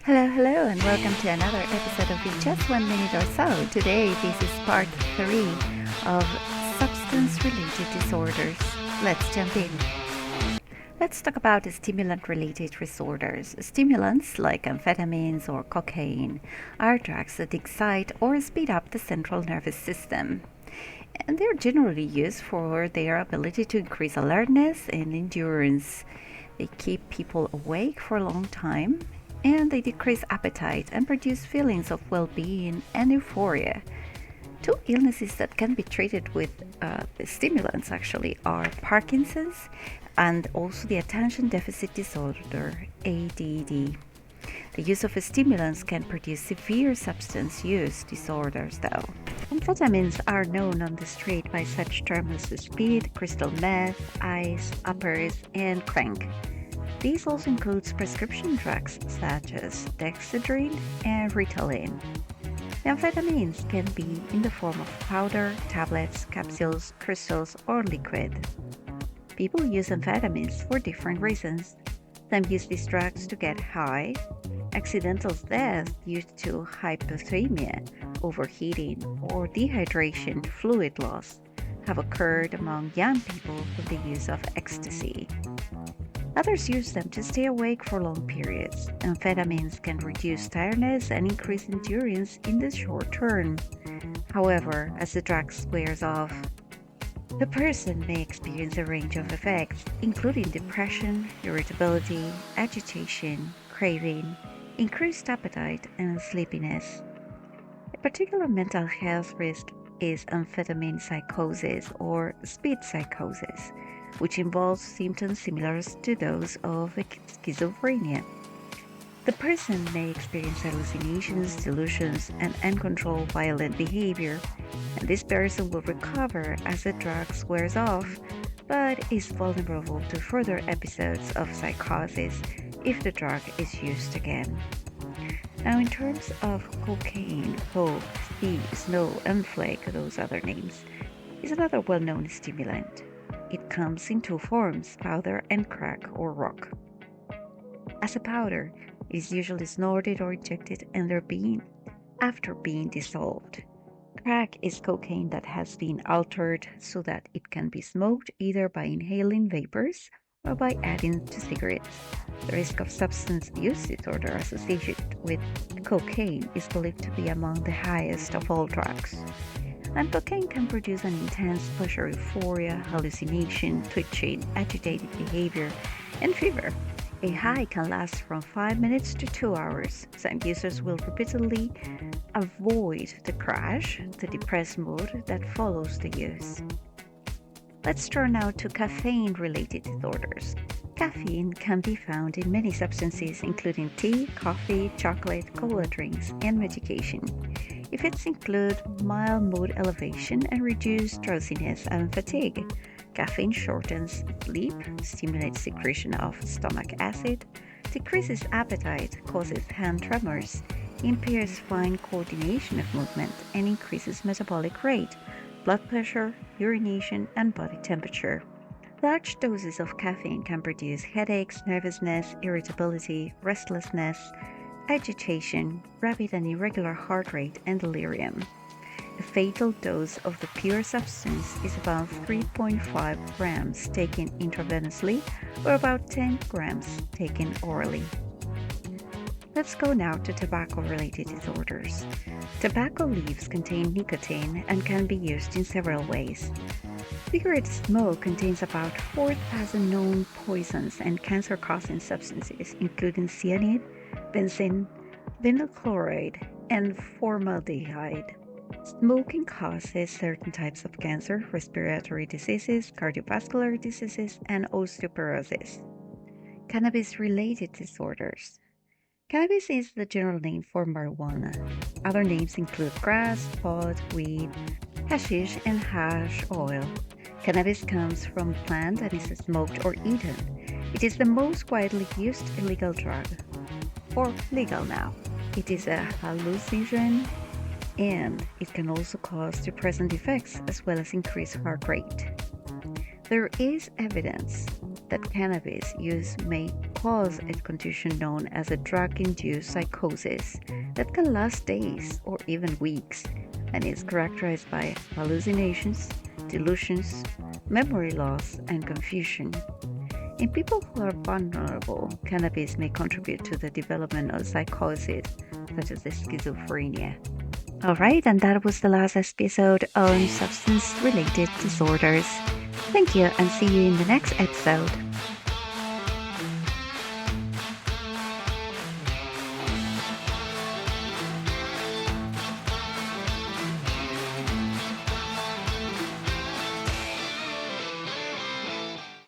Hello, and welcome to another episode of In Just 1 Minute or So. Today, this is part 3 of substance-related disorders. Let's jump in. Let's talk about stimulant-related disorders. Stimulants, like amphetamines or cocaine, are drugs that excite or speed up the central nervous system. And they're generally used for their ability to increase alertness and endurance. They keep people awake for a long time, and they decrease appetite and produce feelings of well-being and euphoria. Two illnesses that can be treated with stimulants actually are Parkinson's and also the attention deficit disorder, ADD. The use of stimulants can produce severe substance use disorders though. Amphetamines are known on the street by such terms as speed, crystal meth, ice, uppers, and crank. These also include prescription drugs such as dexedrine and Ritalin. The amphetamines can be in the form of powder, tablets, capsules, crystals, or liquid. People use amphetamines for different reasons. Some use these drugs to get high. Accidental deaths due to hypothermia, overheating, or dehydration, fluid loss have occurred among young people with the use of ecstasy. Others use them to stay awake for long periods. Amphetamines can reduce tiredness and increase endurance in the short term. However, as the drug wears off, the person may experience a range of effects, including depression, irritability, agitation, craving, increased appetite, and sleepiness. A particular mental health risk is amphetamine psychosis or speed psychosis, which involves symptoms similar to those of schizophrenia. The person may experience hallucinations, delusions, and uncontrolled violent behavior, and this person will recover as the drug wears off, but is vulnerable to further episodes of psychosis if the drug is used again. Now, in terms of cocaine, coke, speed, snow, and flake, those other names, is another well-known stimulant. It comes in two forms, powder and crack or rock. As a powder, it is usually snorted or injected after being dissolved. Crack is cocaine that has been altered so that it can be smoked either by inhaling vapors or by adding to cigarettes. The risk of substance use disorder associated with cocaine is believed to be among the highest of all drugs. And cocaine can produce an intense pleasure euphoria, hallucination, twitching, agitated behavior, and fever. A high can last from 5 minutes to 2 hours. Some users will repeatedly avoid the crash, the depressed mood that follows the use. Let's turn now to caffeine-related disorders. Caffeine can be found in many substances, including tea, coffee, chocolate, cola drinks, and medication. Effects include mild mood elevation and reduced drowsiness and fatigue. Caffeine shortens sleep, stimulates secretion of stomach acid, decreases appetite, causes hand tremors, impairs fine coordination of movement, and increases metabolic rate, blood pressure, urination, and body temperature. Large doses of caffeine can produce headaches, nervousness, irritability, restlessness, agitation, rapid and irregular heart rate, and delirium. A fatal dose of the pure substance is about 3.5 grams taken intravenously or about 10 grams taken orally. Let's go now to tobacco-related disorders. Tobacco leaves contain nicotine and can be used in several ways. Cigarette smoke contains about 4,000 known poisons and cancer-causing substances, including cyanide, benzene, vinyl chloride, and formaldehyde. Smoking causes certain types of cancer, respiratory diseases, cardiovascular diseases, and osteoporosis. Cannabis-related disorders. Cannabis is the general name for marijuana. Other names include grass, pot, weed, hashish, and hash oil. Cannabis comes from the plant and is smoked or eaten. It is the most widely used illegal drug, or legal now. It is a hallucinogen, and it can also cause depressant effects as well as increased heart rate. There is evidence that cannabis use may cause a condition known as a drug-induced psychosis that can last days or even weeks and is characterized by hallucinations, delusions, memory loss, and confusion. In people who are vulnerable, cannabis may contribute to the development of psychosis, such as schizophrenia. Alright, and that was the last episode on substance-related disorders. Thank you, and see you in the next episode.